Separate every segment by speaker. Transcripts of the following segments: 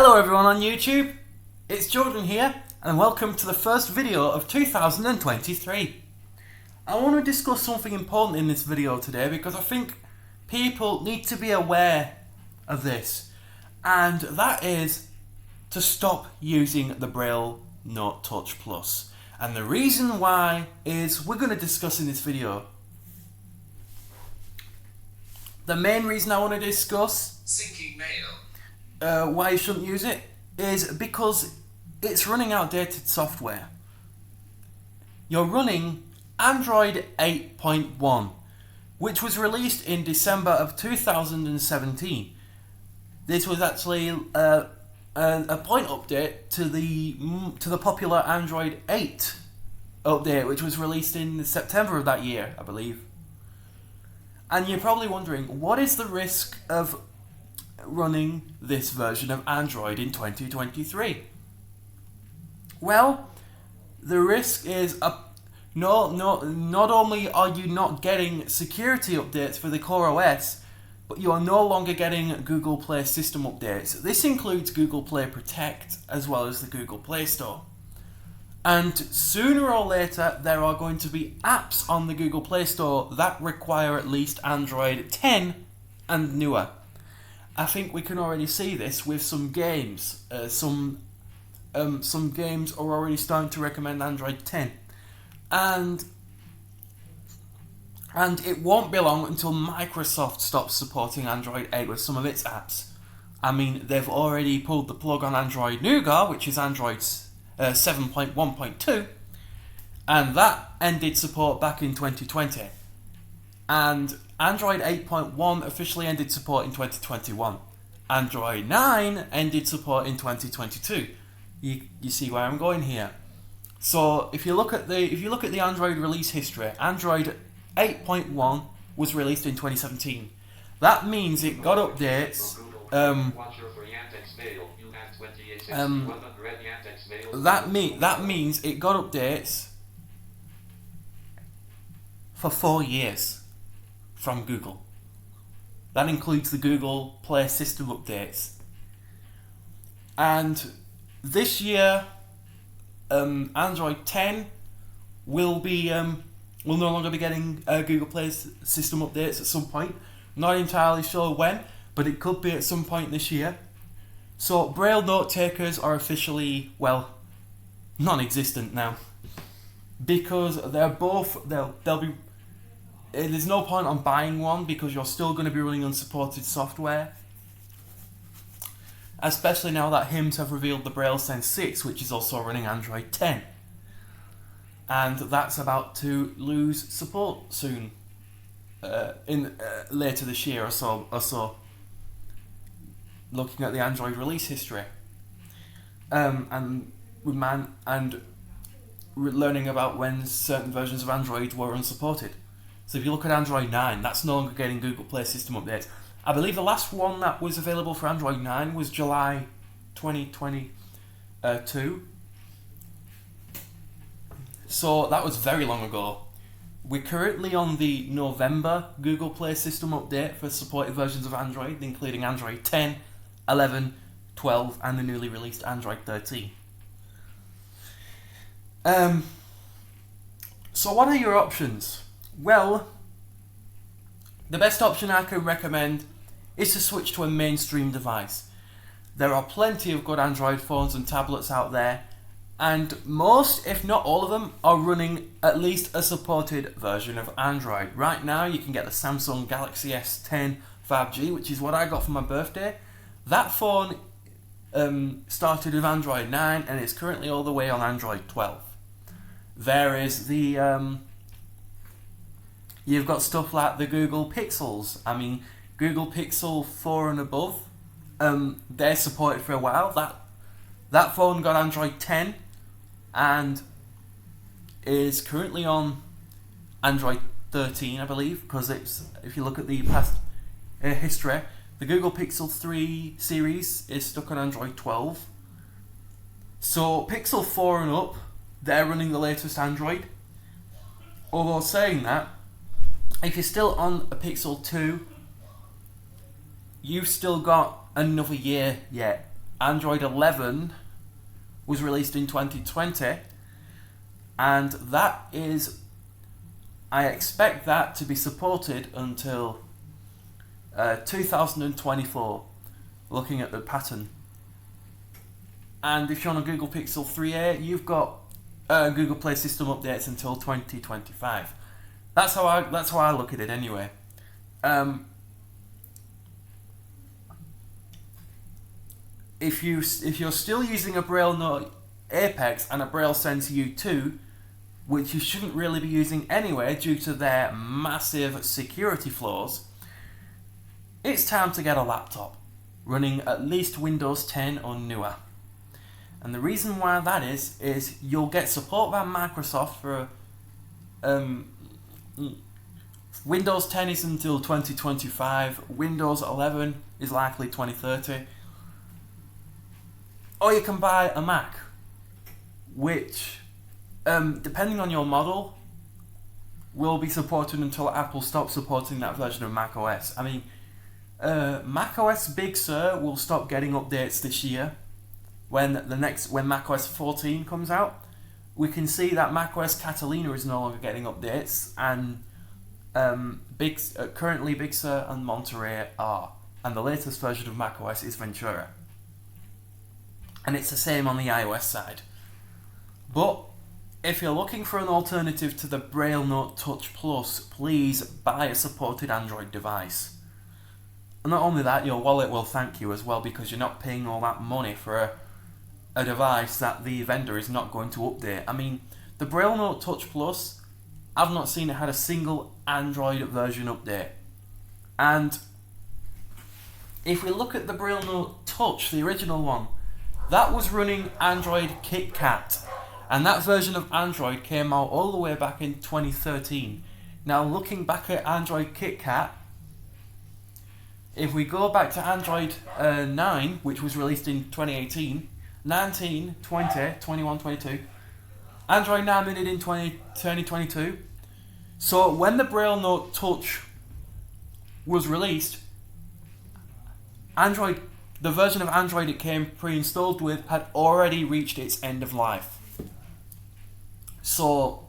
Speaker 1: Hello everyone on YouTube, it's Jordan here and welcome to the first video of 2023. I want to discuss something important in this video today because I think people need to be aware of this, and that is to stop using the Braille Note Touch Plus. And the reason why is we're going to discuss in this video. The main reason I want to discuss
Speaker 2: syncing mail.
Speaker 1: Why you shouldn't use it is because it's running outdated software. You're running Android 8.1, which was released in December of 2017. This was actually a point update to the popular Android 8 update, which was released in September of that year, I believe. And you're probably wondering, what is the risk of running this version of Android in 2023? Well, the risk is not only are you not getting security updates for the core OS, but you are no longer getting Google Play system updates. This includes Google Play Protect as well as the Google Play Store. And sooner or later, there are going to be apps on the Google Play Store that require at least Android 10 and newer. I think we can already see this with some games. Some games are already starting to recommend Android 10, and it won't be long until Microsoft stops supporting Android 8 with some of its apps. I mean, they've already pulled the plug on Android Nougat, which is Android 7.1.2, and that ended support back in 2020. And Android 8.1 officially ended support in 2021. Android 9 ended support in 2022. You see where I'm going here. So if you look at the Android release history, Android 8.1 was released in 2017. That means it got updates. That means it got updates for 4 years from Google. That includes the Google Play system updates. And this year, Android 10 will no longer be getting Google Play system updates at some point. Not entirely sure when, but it could be at some point this year. So Braille note takers are officially, well, non-existent now, because they'll be. There's no point on buying one because you're still going to be running unsupported software. Especially now that HIMS have revealed the Braille Sense 6, which is also running Android 10. And that's about to lose support soon. Later this year or so. Looking at the Android release history. And learning about when certain versions of Android were unsupported. So if you look at Android 9, that's no longer getting Google Play system updates. I believe the last one that was available for Android 9 was July 2022. So that was very long ago. We're currently on the November Google Play system update for supported versions of Android, including Android 10, 11, 12, and the newly released Android 13. So what are your options? Well, the best option I can recommend is to switch to a mainstream device. There are plenty of good Android phones and tablets out there, and most, if not all of them, are running at least a supported version of Android. Right now you can get the Samsung Galaxy S10 5G, which is what I got for my birthday. That phone started with Android 9 and is currently all the way on Android 12. There is the you've got stuff like the Google Pixels. I mean, Google Pixel 4 and above, they're supported for a while. That phone got Android 10 and is currently on Android 13, I believe, because if you look at the past history, the Google Pixel 3 series is stuck on Android 12. So Pixel 4 and up, they're running the latest Android. Although saying that, if you're still on a Pixel 2, you've still got another year yet Android 11 was released in 2020, and that is, I expect that to be supported until 2024, looking at the pattern. And if you're on a Google Pixel 3a, you've got Google Play System updates until 2025. That's how I look at it anyway. If you're still using a Braille Note Apex and a Braille Sense U2, which you shouldn't really be using anyway due to their massive security flaws, it's time to get a laptop running at least Windows 10 or newer. And the reason why that is you'll get support by Microsoft for Windows 10 is until 2025, Windows 11 is likely 2030. Or you can buy a Mac, which, depending on your model, will be supported until Apple stops supporting that version of Mac OS. I mean, Mac OS Big Sur will stop getting updates this year. When Mac OS 14 comes out, we can see that Mac OS Catalina is no longer getting updates, and currently Big Sur and Monterey are, and the latest version of Mac OS is Ventura. And it's the same on the iOS side. But if you're looking for an alternative to the Braille Note Touch Plus, please buy a supported Android device. And not only that, your wallet will thank you as well, because you're not paying all that money for a device that the vendor is not going to update. I mean, the Braille Note Touch Plus, I've not seen it had a single Android version update. And if we look at the Braille Note Touch, the original one, that was running Android KitKat, and that version of Android came out all the way back in 2013. Now, looking back at Android KitKat, if we go back to Android 9, which was released in 2018, 19, 20, 21, 22, Android 9 minute in 2022. So when the Braille Note Touch was released, the version of Android it came pre-installed with had already reached its end of life. So,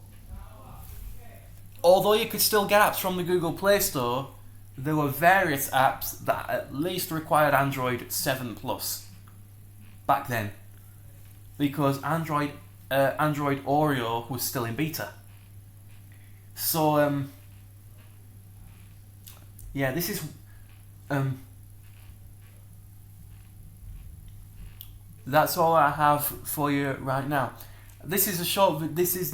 Speaker 1: although you could still get apps from the Google Play Store, there were various apps that at least required Android 7 Plus back then, because Android Oreo was still in beta. So, yeah, this is that's all I have for you right now. This is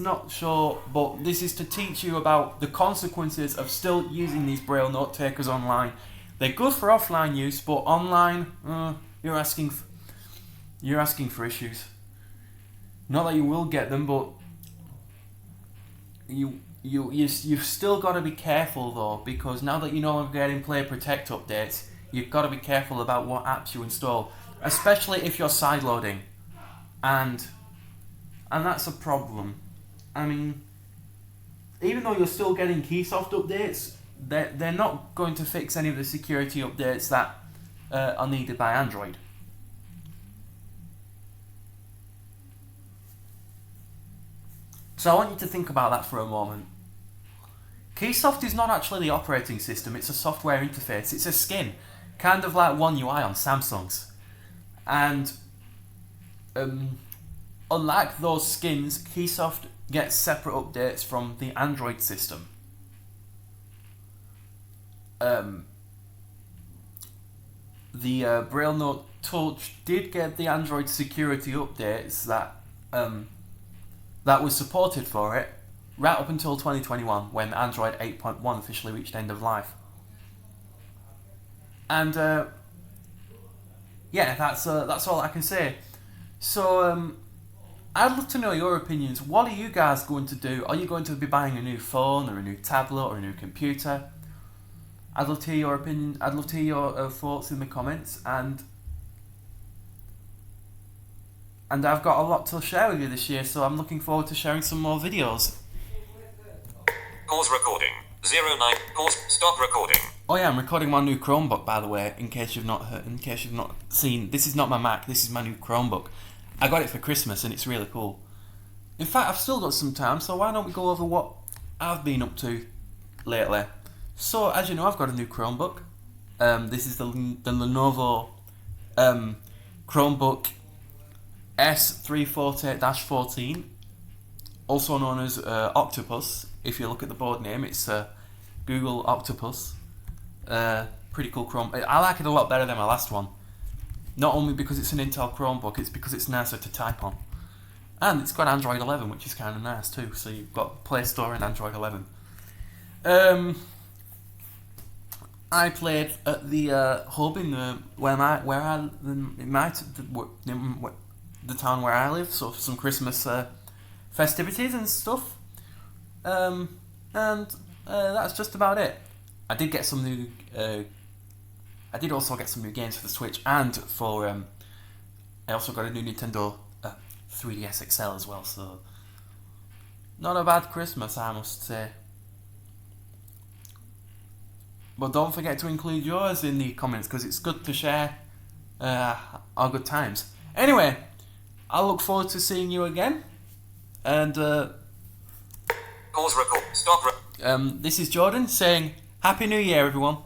Speaker 1: not short, but this is to teach you about the consequences of still using these Braille note takers online. They're good for offline use, but online, you're asking for issues. Not that you will get them, but you've still got to be careful though, because now that you're no longer getting Play Protect updates, you've got to be careful about what apps you install, especially if you're sideloading, and that's a problem. I mean, even though you're still getting Keysoft updates, they're not going to fix any of the security updates that are needed by Android. So I want you to think about that for a moment. Keysoft is not actually the operating system, it's a software interface, it's a skin, kind of like One UI on Samsung's. And unlike those skins, Keysoft gets separate updates from the Android system. The Braille Note Touch did get the Android security updates that was supported for it right up until 2021, when Android 8.1 officially reached end of life. And yeah, that's all I can say. So I'd love to know your opinions. What are you guys going to do? Are you going to be buying a new phone or a new tablet or a new computer? I'd love to hear your opinion. I'd love to hear your thoughts in the comments, and I've got a lot to share with you this year, so I'm looking forward to sharing some more videos.
Speaker 2: Pause recording. 09. Pause. Stop recording.
Speaker 1: Oh yeah, I'm recording my new Chromebook, by the way. In case you've not heard, in case you've not seen, this is not my Mac. This is my new Chromebook. I got it for Christmas, and it's really cool. In fact, I've still got some time, so why don't we go over what I've been up to lately? So, as you know, I've got a new Chromebook. This is the Lenovo Chromebook S348-14, also known as Octopus. If you look at the board name, it's Google Octopus. Pretty cool Chrome. I like it a lot better than my last one. Not only because it's an Intel Chromebook, it's because it's nicer to type on. And it's got Android 11, which is kind of nice too. So you've got Play Store and Android 11. I played at the hub in the town where I live, so for some Christmas festivities and stuff. And that's just about it. I did get some new. I did also get some new games for the Switch, and for I also got a new Nintendo 3DS XL as well. So not a bad Christmas, I must say. But don't forget to include yours in the comments, because it's good to share our good times. Anyway, I look forward to seeing you again. And
Speaker 2: Pause record. Stop.
Speaker 1: this is Jordan saying Happy New Year, everyone.